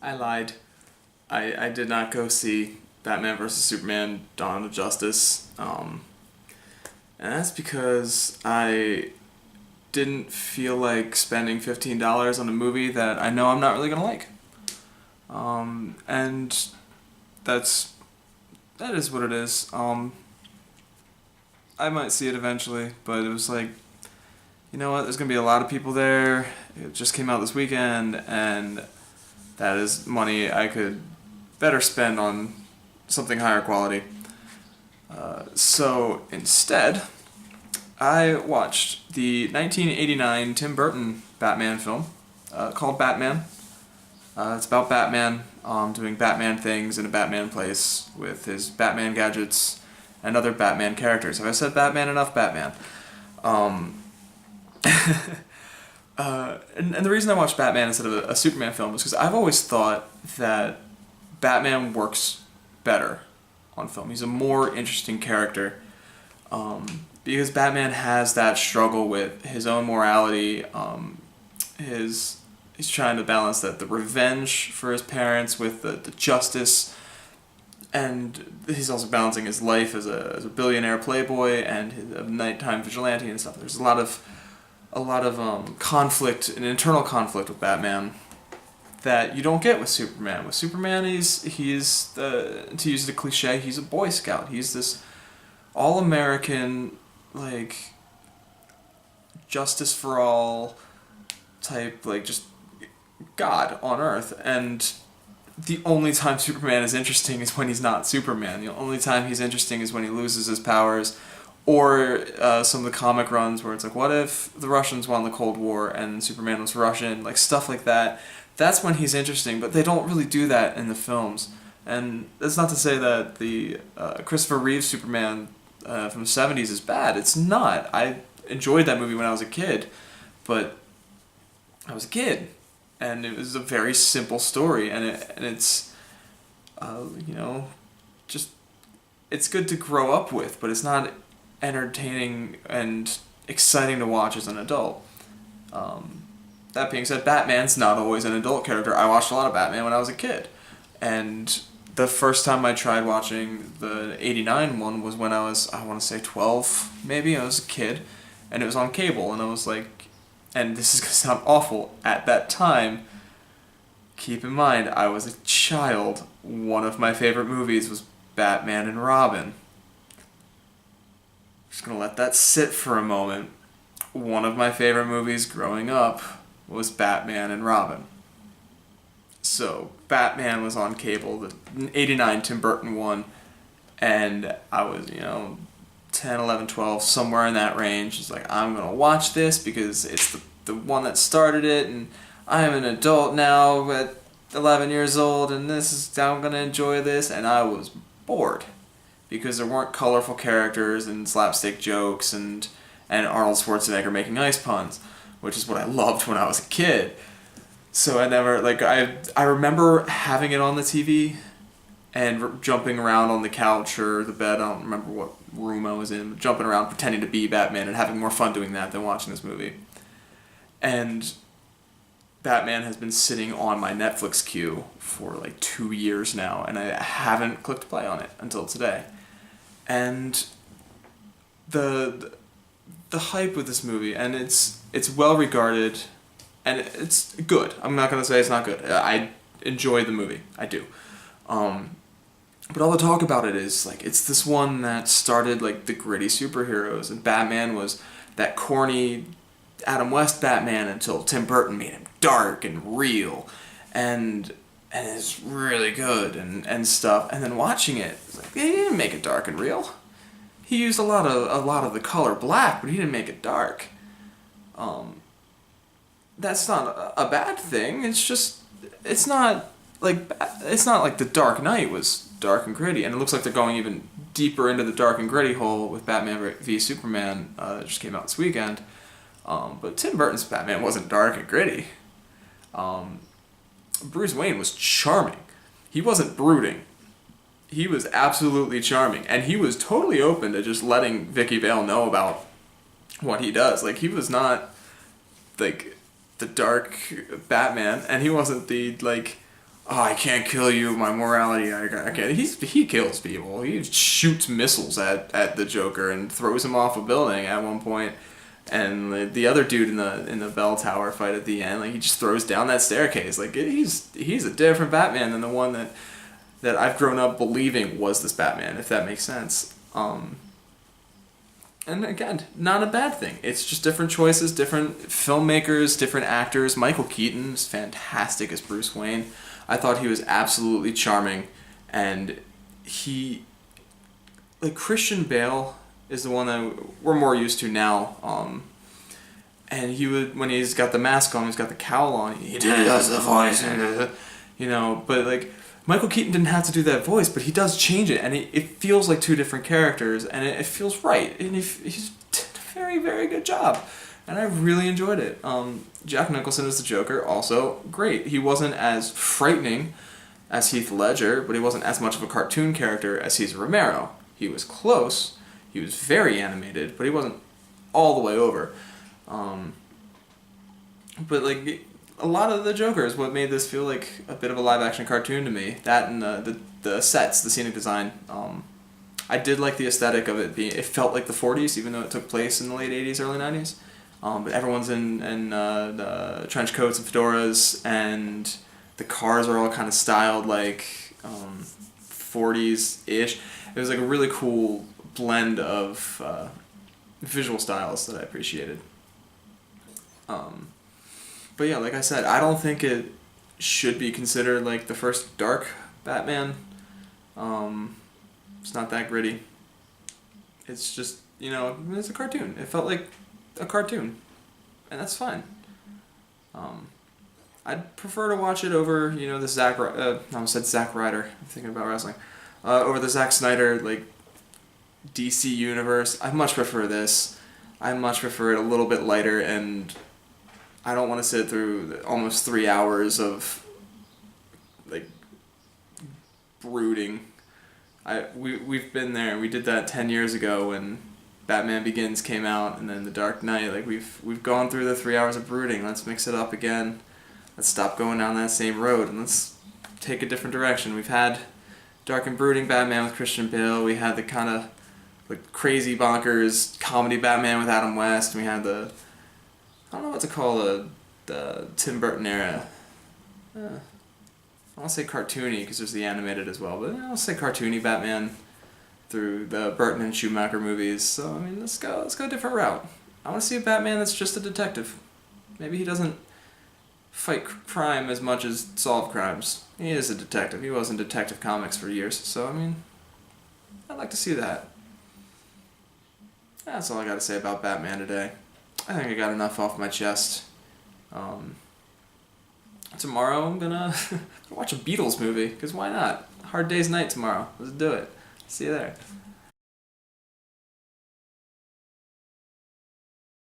I lied. I did not go see Batman vs. Superman Dawn of Justice. And that's because I didn't feel like spending $15 on a movie that I know I'm not really gonna like. And that is what it is. I might see it eventually, but it was like, you know what? There's gonna be a lot of people there. It just came out this weekend, and that is money I could better spend on something higher quality. So instead, I watched the 1989 Tim Burton Batman film called Batman. It's about Batman doing Batman things in a Batman place with his Batman gadgets and other Batman characters. Have I said Batman enough? Batman. Um, and the reason I watched Batman instead of a Superman film is because I've always thought that Batman works better on film. He's a more interesting character because Batman has that struggle with his own morality. He's trying to balance the revenge for his parents with the justice, and he's also balancing his life as a billionaire playboy and a nighttime vigilante and stuff. There's a lot of conflict, an internal conflict with Batman that you don't get with Superman. With Superman, he's to use the cliche, he's a Boy Scout. He's this all-American, like, justice for all type, like, just God on Earth. And the only time Superman is interesting is when he's not Superman. The only time he's interesting is when he loses his powers, or some of the comic runs where it's like, what if the Russians won the Cold War and Superman was Russian, like stuff like that. That's when he's interesting, but they don't really do that in the films. And that's not to say that the Christopher Reeve Superman from the 70s is bad. It's not. I enjoyed that movie when I was a kid, but I was a kid, and it was a very simple story, and it's just it's good to grow up with, but it's not entertaining and exciting to watch as an adult. That being said, Batman's not always an adult character. I watched a lot of Batman when I was a kid, and the first time I tried watching the '89 one was when I want to say 12, maybe. I was a kid, and it was on cable, and I was like, and this is gonna sound awful, at that time, keep in mind, I was a child. One of my favorite movies was Batman and Robin. Just gonna let that sit for a moment. One of my favorite movies growing up was Batman and Robin. So, Batman was on cable, the '89 Tim Burton one, and I was, 10, 11, 12, somewhere in that range. It's like, I'm gonna watch this because it's the one that started it, and I'm an adult now at 11 years old, and I'm gonna enjoy this, and I was bored because there weren't colorful characters and slapstick jokes and Arnold Schwarzenegger making ice puns, which is what I loved when I was a kid. So I remember having it on the TV and jumping around on the couch or the bed. I don't remember what room I was in, but jumping around pretending to be Batman and having more fun doing that than watching this movie. And Batman has been sitting on my Netflix queue for like 2 years now, and I haven't clicked play on it until today. And the hype with this movie, and it's well regarded, and it's good. I'm not gonna say it's not good. I enjoy the movie. I do. But all the talk about it is like it's this one that started like the gritty superheroes, and Batman was that corny Adam West Batman until Tim Burton made him dark and real, and it's really good and stuff. And then watching it, it's like, he didn't make it dark and real. He used a lot of the color black, but he didn't make it dark. That's not a bad thing. It's just it's not like The Dark Knight was dark and gritty, and it looks like they're going even deeper into the dark and gritty hole with Batman v Superman that just came out this weekend. But Tim Burton's Batman wasn't dark and gritty. Bruce Wayne was charming. He wasn't brooding. He was absolutely charming, and he was totally open to just letting Vicky Vale know about what he does. Like, he was not like the dark Batman, and he wasn't the like oh, I can't kill you, my morality, I can't. He kills people. He shoots missiles at the Joker and throws him off a building at one point. And the other dude in the bell tower fight at the end, like he just throws down that staircase. Like he's a different Batman than the one that I've grown up believing was this Batman, if that makes sense. And again, not a bad thing. It's just different choices, different filmmakers, different actors. Michael Keaton is fantastic as Bruce Wayne. I thought he was absolutely charming, and Christian Bale is the one that we're more used to now. And he would, when he's got the mask on, he's got the cowl on, he does the voice, but like Michael Keaton didn't have to do that voice, but he does change it, and it feels like two different characters, and it feels right, and he's did a very, very good job, and I really enjoyed it. Jack Nicholson as the Joker, also great. He wasn't as frightening as Heath Ledger, but he wasn't as much of a cartoon character as Cesar Romero. He was close, he was very animated, but he wasn't all the way over. But like a lot of the Joker is what made this feel like a bit of a live action cartoon to me. That and the sets, the scenic design. I did like the aesthetic of it. It felt like the 40s, even though it took place in the late 80s, early 90s. But everyone's in the trench coats and fedoras, and the cars are all kind of styled like 40s-ish. It was like a really cool blend of visual styles that I appreciated. But yeah, like I said, I don't think it should be considered like the first dark Batman. It's not that gritty. It's just, it's a cartoon. It felt like a cartoon, and that's fine. I'd prefer to watch it over, the Zack Ryder. I'm thinking about wrestling. Over the Zack Snyder, like, DC universe. I much prefer this. I much prefer it a little bit lighter, and I don't want to sit through almost 3 hours of, like, brooding. We've been there. We did that 10 years ago when Batman Begins came out, and then The Dark Knight. Like, we've gone through the 3 hours of brooding. Let's mix it up again. Let's stop going down that same road, and let's take a different direction. We've had dark and brooding Batman with Christian Bale. We had the kind of like crazy bonkers comedy Batman with Adam West. We had I don't know what to call the Tim Burton era. I'll say cartoony because there's the animated as well, but I'll say cartoony Batman through the Burton and Schumacher movies. So I mean, let's go a different route. I want to see a Batman that's just a detective. Maybe he doesn't fight crime as much as solve crimes. He is a detective. He was in Detective Comics for years, so I mean, I'd like to see that. That's all I got to say about Batman today. I think I got enough off my chest. Tomorrow I'm gonna watch a Beatles movie, because why not? Hard Day's Night tomorrow. Let's do it. See you there.